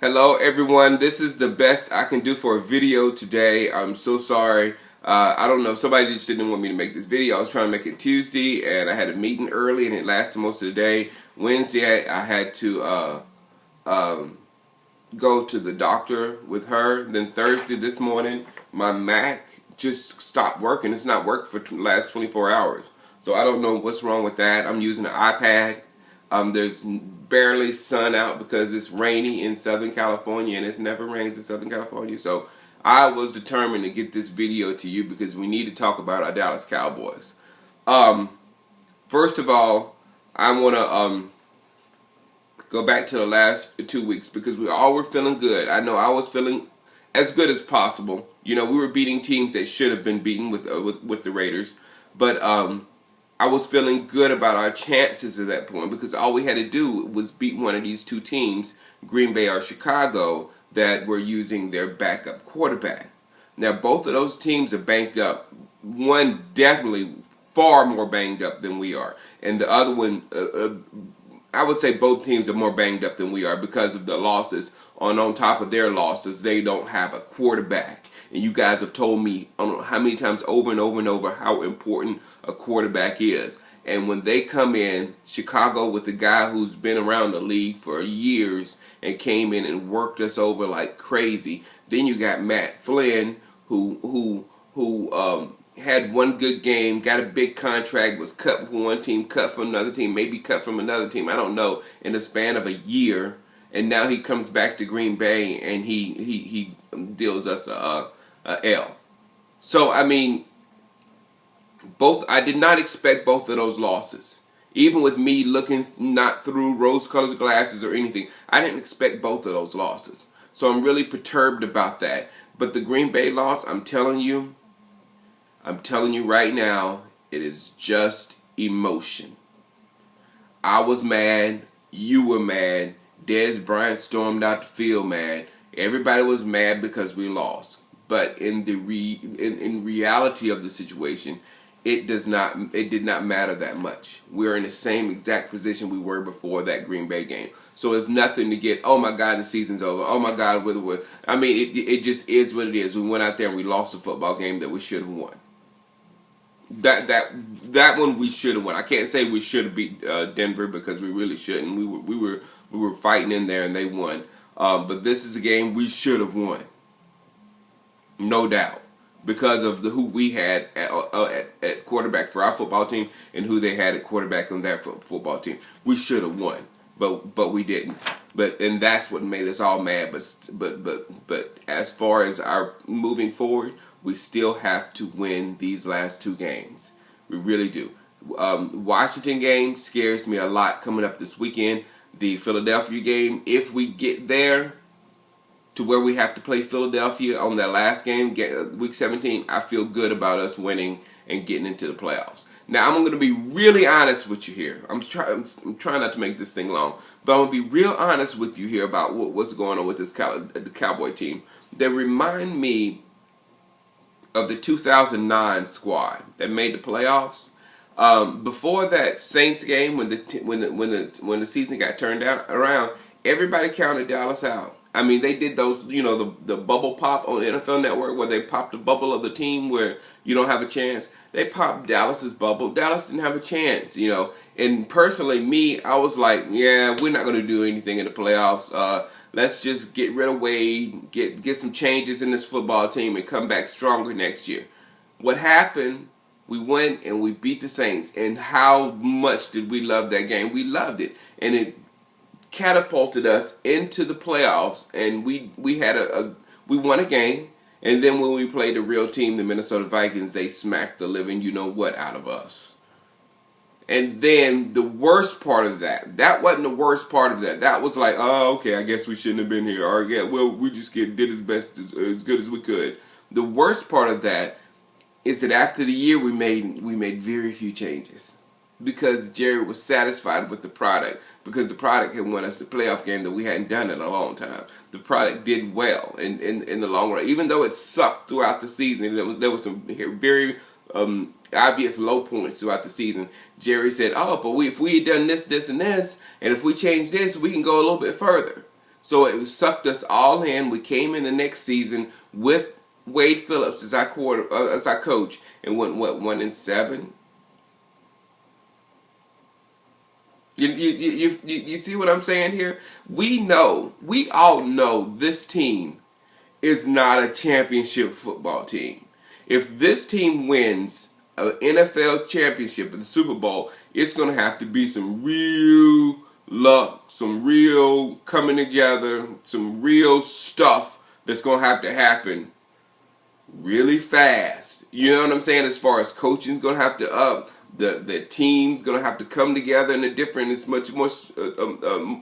Hello everyone, this is the best I can do for a video today. I'm so sorry. I don't know, somebody just didn't want me to make this video. I was trying to make it Tuesday and I had a meeting early and it lasted most of the day. Wednesday I had to go to the doctor with her. Then Thursday this morning my Mac just stopped working. It's not worked for the last 24 hours. So I don't know what's wrong with that. I'm using an iPad. There's barely sun out because it's rainy in Southern California and it never rains in Southern California. So I was determined to get this video to you because we need to talk about our Dallas Cowboys. First of all, I want to go back to the last 2 weeks because we all were feeling good. I know I was feeling as good as possible. You know, we were beating teams that should have been beaten with the Raiders, but I was feeling good about our chances at that point because all we had to do was beat one of these two teams, Green Bay or Chicago, that were using their backup quarterback. Now, both of those teams are banged up. One definitely far more banged up than we are. And the other one, I would say both teams are more banged up than we are because of the losses. On top of their losses, they don't have a quarterback. And you guys have told me I don't know how many times over and over and over how important a quarterback is. And when they come in, Chicago with a guy who's been around the league for years and came in and worked us over like crazy. Then you got Matt Flynn who had one good game, got a big contract, was cut from one team, cut from another team, maybe cut from another team, I don't know, in the span of a year. And now he comes back to Green Bay and he deals us a L. So I mean, I did not expect both of those losses. Even with me looking not through rose-colored glasses or anything, I didn't expect both of those losses. So I'm really perturbed about that. But the Green Bay loss, I'm telling you right now, it is just emotion. I was mad, you were mad, Dez Bryant stormed out the field mad. Everybody was mad because we lost. But in the in reality of the situation, it did not matter that much. We're in the same exact position we were before that Green Bay game. So it's nothing to get, oh my God, the season's over. Oh my God, I mean, it just is what it is. We went out there and we lost a football game that we should have won. That one we should have won. I can't say we should have beat Denver because we really shouldn't. We were fighting in there and they won. But this is a game we should have won. No doubt, because of who we had at quarterback for our football team and who they had at quarterback on their football team. We should have won, but we didn't. And that's what made us all mad. But as far as our moving forward, we still have to win these last two games. We really do. Washington game scares me a lot coming up this weekend. The Philadelphia game, if we get there to where we have to play Philadelphia on that last game, week 17, I feel good about us winning and getting into the playoffs. Now, I'm going to be really honest with you here. I'm trying not to make this thing long, but I'm going to be real honest with you here about what's going on with this the Cowboy team. They remind me of the 2009 squad that made the playoffs. Before that Saints game, when the season got turned around, everybody counted Dallas out. I mean, they did those, you know, the bubble pop on the NFL Network where they popped the bubble of the team where you don't have a chance. They popped Dallas's bubble. Dallas didn't have a chance, you know. And personally, me, I was like, yeah, we're not going to do anything in the playoffs. Let's just get rid of Wade, get some changes in this football team, and come back stronger next year. What happened? We went and we beat the Saints. And how much did we love that game? We loved it, and it catapulted us into the playoffs, and we won a game. And then when we played the real team, the Minnesota Vikings, they smacked the living you know what out of us. And then the worst part of that wasn't the worst part of that. That was like, oh, okay, I guess we shouldn't have been here. Or yeah, well, we just did as good as we could. The worst part of that is that after the year we made very few changes. Because Jerry was satisfied with the product, because the product had won us the playoff game that we hadn't done in a long time. The product did well in the long run, even though it sucked throughout the season. There was some very obvious low points throughout the season. Jerry said, "Oh, but if we had done this, this, and this, and if we change this, we can go a little bit further." So it sucked us all in. We came in the next season with Wade Phillips as our coach, and went what 1-7. You see what I'm saying here? We all know this team is not a championship football team. If this team wins an NFL championship at the Super Bowl, it's going to have to be some real luck, some real coming together, some real stuff that's going to happen really fast. You know what I'm saying? As far as coaching's going to have to up, the team's going to have to come together in it's much more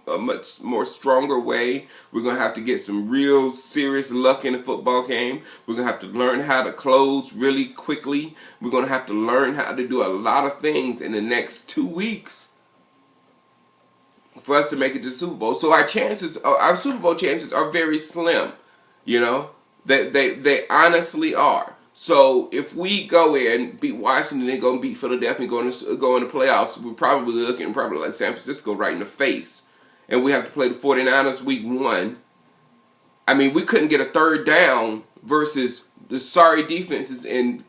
a much more stronger way. We're going to have to get some real serious luck in the football game. We're going to have to learn how to close really quickly. We're going to have to learn how to do a lot of things in the next 2 weeks for us to make it to the Super Bowl. So our Super Bowl chances are very slim. You know, they honestly are. So if we go in, beat Washington, and go and beat Philadelphia, and go in the playoffs, we're probably looking like San Francisco right in the face. And we have to play the 49ers week 1. I mean, we couldn't get a third down versus the sorry defenses in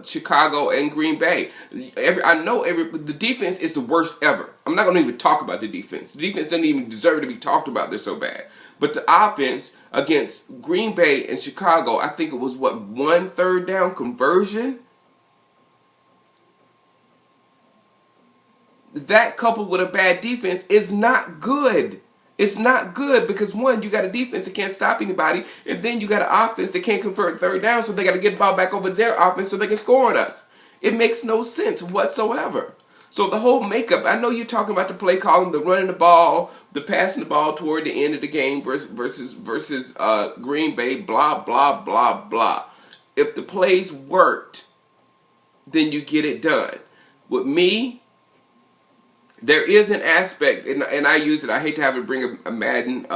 Chicago and Green Bay. The defense is the worst ever. I'm not going to even talk about the defense. The defense doesn't even deserve to be talked about. They're so bad. But the offense against Green Bay and Chicago, I think it was, 1 third down conversion? That coupled with a bad defense is not good. It's not good because, one, you got a defense that can't stop anybody, and then you got an offense that can't convert third down, so they got to get the ball back over their offense so they can score on us. It makes no sense whatsoever. So the whole makeup, I know you're talking about the play calling, the running the ball, the passing the ball toward the end of the game versus Green Bay, blah, blah, blah, blah. If the plays worked, then you get it done. With me, there is an aspect, and I use it, I hate to have it bring a Madden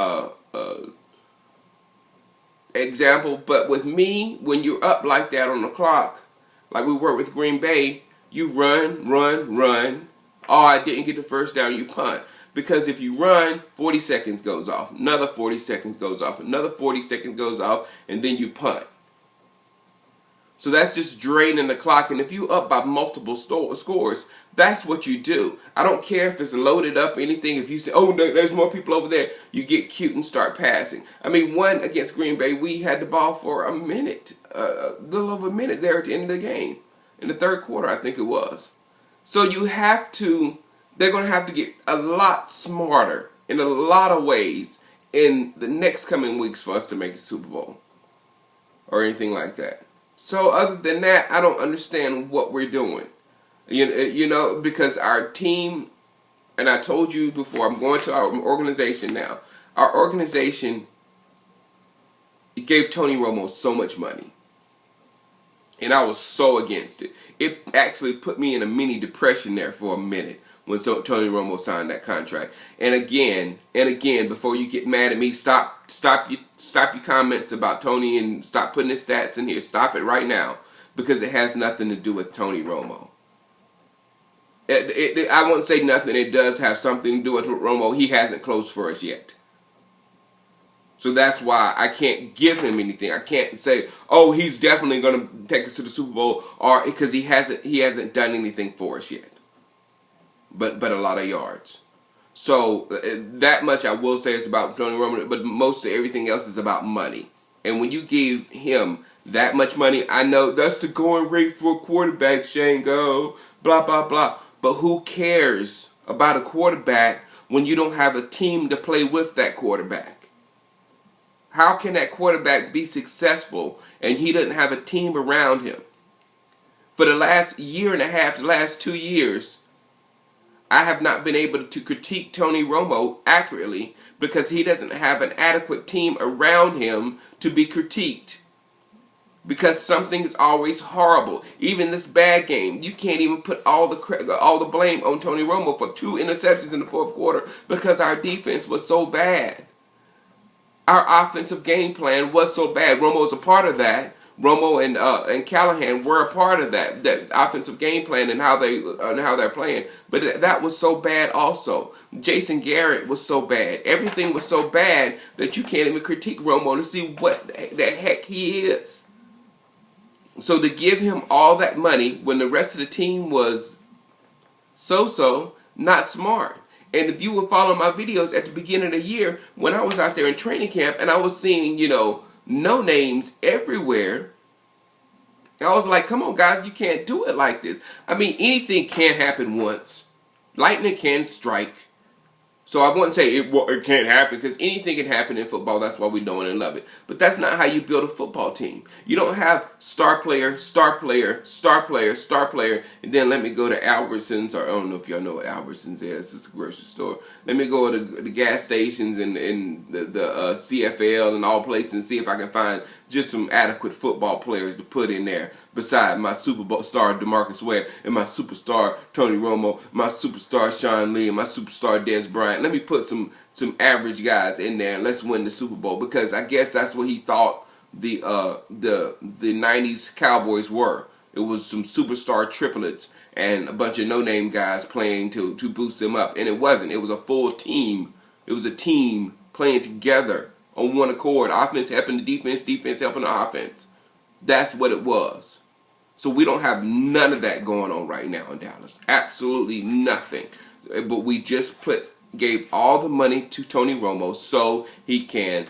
example, but with me, when you're up like that on the clock, like we were with Green Bay, you run. Oh, I didn't get the first down, you punt. Because if you run, 40 seconds goes off. Another 40 seconds goes off. Another 40 seconds goes off. And then you punt. So that's just draining the clock. And if you up by multiple scores, that's what you do. I don't care if it's loaded up, anything. If you say, oh, no, there's more people over there, you get cute and start passing. I mean, one against Green Bay, we had the ball for a minute. A little over a minute there at the end of the game. In the third quarter, I think it was. So they're going to have to get a lot smarter in a lot of ways in the next coming weeks for us to make the Super Bowl. Or anything like that. So other than that, I don't understand what we're doing. You know, because our team, and I told you before, I'm going to our organization now. Our organization gave Tony Romo so much money. And I was so against it. It actually put me in a mini depression there for a minute when Tony Romo signed that contract. And again, before you get mad at me, stop your comments about Tony and stop putting his stats in here. Stop it right now, because it has nothing to do with Tony Romo. I won't say nothing. It does have something to do with Romo. He hasn't closed for us yet. So that's why I can't give him anything. I can't say, oh, he's definitely going to take us to the Super Bowl, or because he hasn't done anything for us yet. But a lot of yards. So that much I will say is about Tony Romo, but most of everything else is about money. And when you give him that much money, I know that's the going rate for a quarterback, Shango, blah, blah, blah. But who cares about a quarterback when you don't have a team to play with that quarterback? How can that quarterback be successful and he doesn't have a team around him? For the last year and a half, the last 2 years, I have not been able to critique Tony Romo accurately because he doesn't have an adequate team around him to be critiqued. Because something is always horrible. Even this bad game, you can't even put all the blame on Tony Romo for 2 interceptions in the fourth quarter because our defense was so bad. Our offensive game plan was so bad. Romo's a part of that, Romo and Callahan were a part of that offensive game plan and how they're playing. But that was so bad also. Jason Garrett was so bad. Everything was so bad that you can't even critique Romo to see what the heck he is. So to give him all that money when the rest of the team was so, not smart. And if you were following my videos at the beginning of the year, when I was out there in training camp and I was seeing, no names everywhere, I was like, come on guys, you can't do it like this. I mean, anything can happen once. Lightning can strike. So I wouldn't say it can't happen, because anything can happen in football. That's why we know it and love it. But that's not how you build a football team. You don't have star player, star player, star player, star player, and then let me go to Albertsons, or I don't know if y'all know what Albertsons is. It's a grocery store. Let me go to the gas stations and the CFL and all places and see if I can find just some adequate football players to put in there beside my superstar DeMarcus Ware and my superstar Tony Romo, my superstar Sean Lee, and my superstar Dez Bryant. Let me put some average guys in there and let's win the Super Bowl, because I guess that's what he thought the 90s Cowboys were. It was some superstar triplets and a bunch of no-name guys playing to boost them up. And it wasn't. It was a full team. It was a team playing together on one accord. Offense helping the defense, defense helping the offense. That's what it was. So we don't have none of that going on right now in Dallas. Absolutely nothing. But we just gave all the money to Tony Romo so he can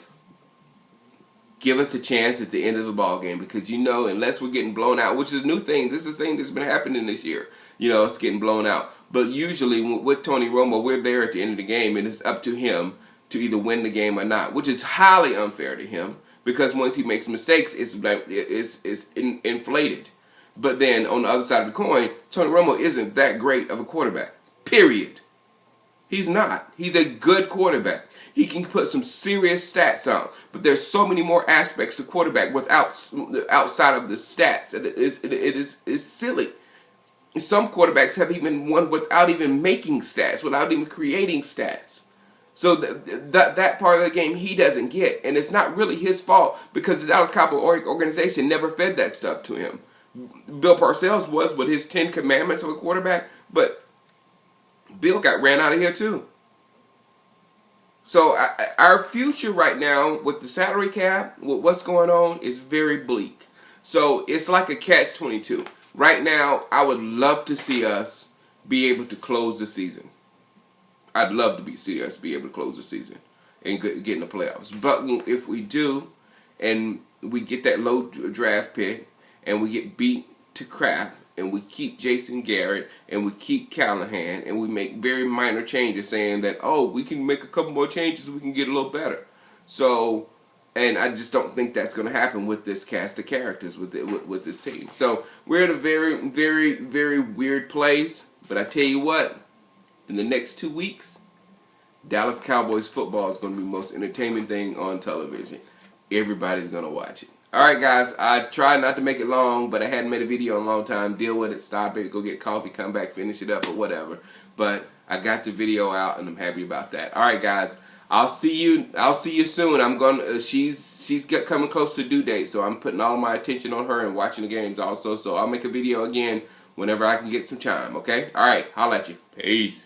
give us a chance at the end of the ball game, because unless we're getting blown out, which is a new thing. This is a thing that's been happening this year. It's getting blown out. But usually with Tony Romo, we're there at the end of the game, and it's up to him to either win the game or not, which is highly unfair to him, because once he makes mistakes, it's inflated. But then on the other side of the coin, Tony Romo isn't that great of a quarterback. Period. He's not. He's a good quarterback. He can put some serious stats out, but there's so many more aspects to quarterback outside of the stats. It is silly. Some quarterbacks have even won without even making stats, without even creating stats. So that part of the game he doesn't get, and it's not really his fault, because the Dallas Cowboys organization never fed that stuff to him. Bill Parcells was with his 10 commandments of a quarterback, but Bill got ran out of here too. So our future right now with the salary cap, with what's going on, is very bleak. So it's like a catch-22. Right now, I would love to see us be able to close the season. I'd love to see us be able to close the season and get in the playoffs. But if we do, and we get that low draft pick, and we get beat to crap, and we keep Jason Garrett, and we keep Callahan, and we make very minor changes, saying that, we can make a couple more changes, we can get a little better. So, and I just don't think that's going to happen with this cast of characters, with this team. So, we're in a very, very, very weird place. But I tell you what, in the next 2 weeks, Dallas Cowboys football is going to be the most entertaining thing on television. Everybody's going to watch it. Alright guys, I tried not to make it long, but I hadn't made a video in a long time. Deal with it, stop it, go get coffee, come back, finish it up, or whatever. But I got the video out, and I'm happy about that. Alright guys, I'll see you soon. I'm going she's coming close to due date, so I'm putting all of my attention on her and watching the games also. So I'll make a video again whenever I can get some time, okay? Alright, holla at you. Peace.